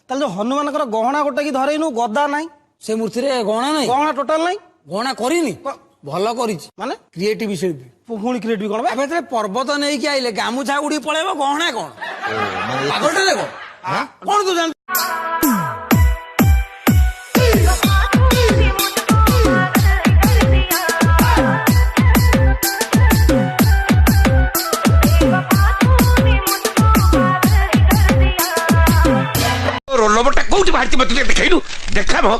ताले जो हनुमान गहना गोटे की धरेनु गदा नाही से मूर्ति रे गहना नहीं गहना टोटाल नाही गहना करिनी भल करिछि माने क्रिएटिव शिल्पी पुणी क्रिएटिव कोन बे एबे पर्वत नहीं कि आइले गामुछा उड़ी पळेबो गहना कोन पागलटे देखो कोन तू जान रोल नंबरटा कोउठी बाहरती मते देखाइलु देखा भो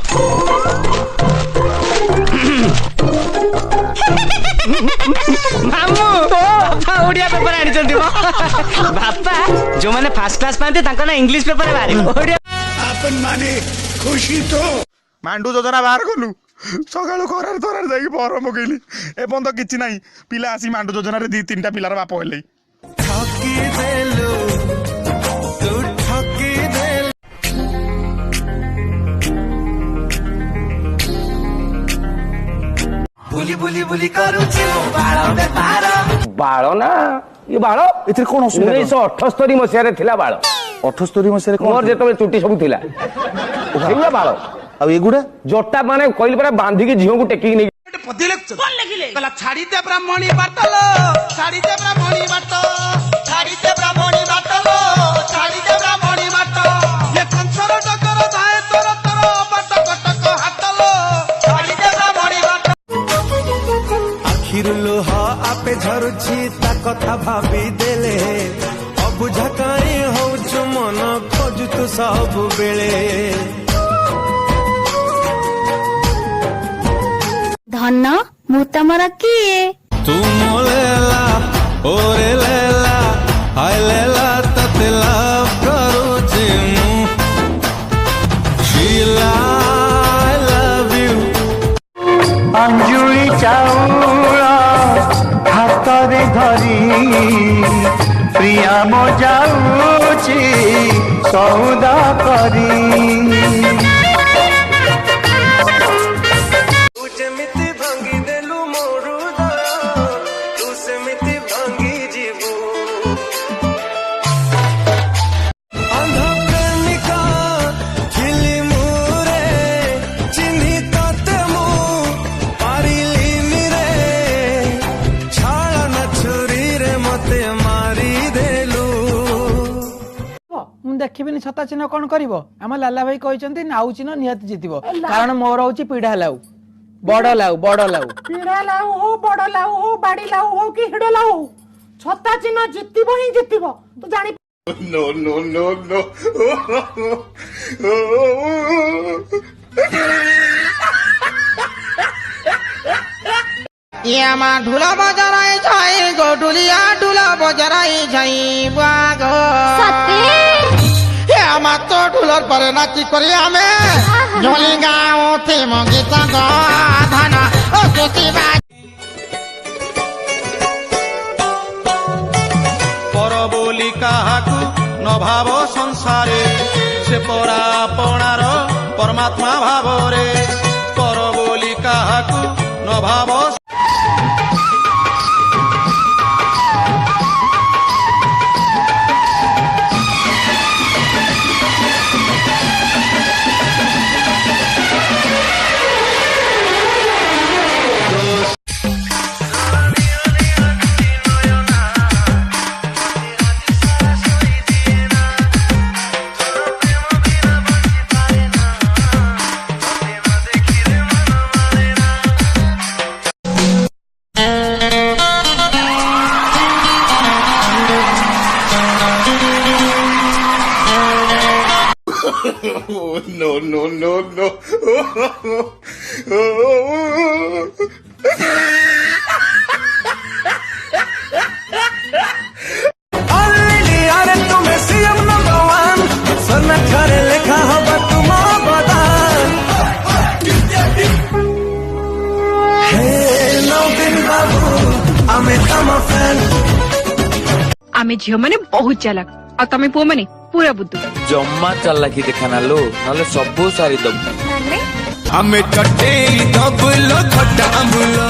मामू बापा ओडिया पेपर आनी चंदी बापा जो माने फर्स्ट क्लास पाते तांको ना इंग्लिश पेपर बारे ओडिया आपन माने खुशी तो मांडू योजना बाहर कलु सकाळु खरार थरार जाई बर मगैली एपन तो किछि नाही पिला आसी मांडू योजना रे 2-3टा पिलार बाप हेलै ठकी देलु तू ठकी देलु बुली बुली बुली करूची मो बाळ बेपार बाळ ना ये बाळ एथि कोन असुविधा 1978 मसिया रे थिला बाळ 78 मसिया रे मोर जेतबे चुटी सब थिला सेला बाळ आ एगुडा जोटा माने कइल परा बांधी के झियो को टेकी नै पदी लेक्चर कोन लेखिले कला छाडी दे ब्राह्मणी बाटलो छाडी दे ब्राह्मणी बाटो छाडी दे ब्राह्मणी बाटलो छाडी दे ब्राह्मणी बाटो ये कंसर टकर जाए तोर तोर बाट कटक हातलो छाडी दे ब्राह्मणी बाटो आखिर लोहा आपे झरुची ता कथा भाबी देले अबुझा काई होउछ मन खोजु तो सब बेले धन मु तमरा किए तू मोलेला ओरे लेला हाय लेला तते लव करूची मु शीला आई लव यू अंजुली चाउरा हाथ रे धरी प्रिया मो जाउची सौदा करी देखिबिनी छता चिन्ह कौन करिवो आम लाला भाई कहते नाउ चिन्ह निहाती जितिबो कारण मोर होची पीढ़ा लाउ बड़ लाउ पीढ़ा लाउ हो बड़ लाउ हो बाड़ी लाउ हो कि हिड़ लाउ छता चिन्ह जितिबो ही जितिबो तू जानी नो नो नो नो यामा ढोला बजराई जाई गो ढोलिया ढोला बजराई जाई बागो सते यामा तो ढोलर पर नाची करी हमें झोली गाओ थे मंगीता गो धना ओ सुती बाज पर बोली काहाकू न भाव संसारे से परा अपनार परमात्मा भावरे पर बोली काहाकू न भाव no no no no already अरे तुम्हें सीएम नंबर 1 सोना घरे लिखा होगा तुम बदान हे नवीन बाबू आमे तम फैन आमे झियो माने बहुत चालाक आ तमे पो माने पूरा बुद्धू जम्मा चालाकी देखाना लो नले सबो सारी दब आमे चटे दबलो खट्टा अम्बुलो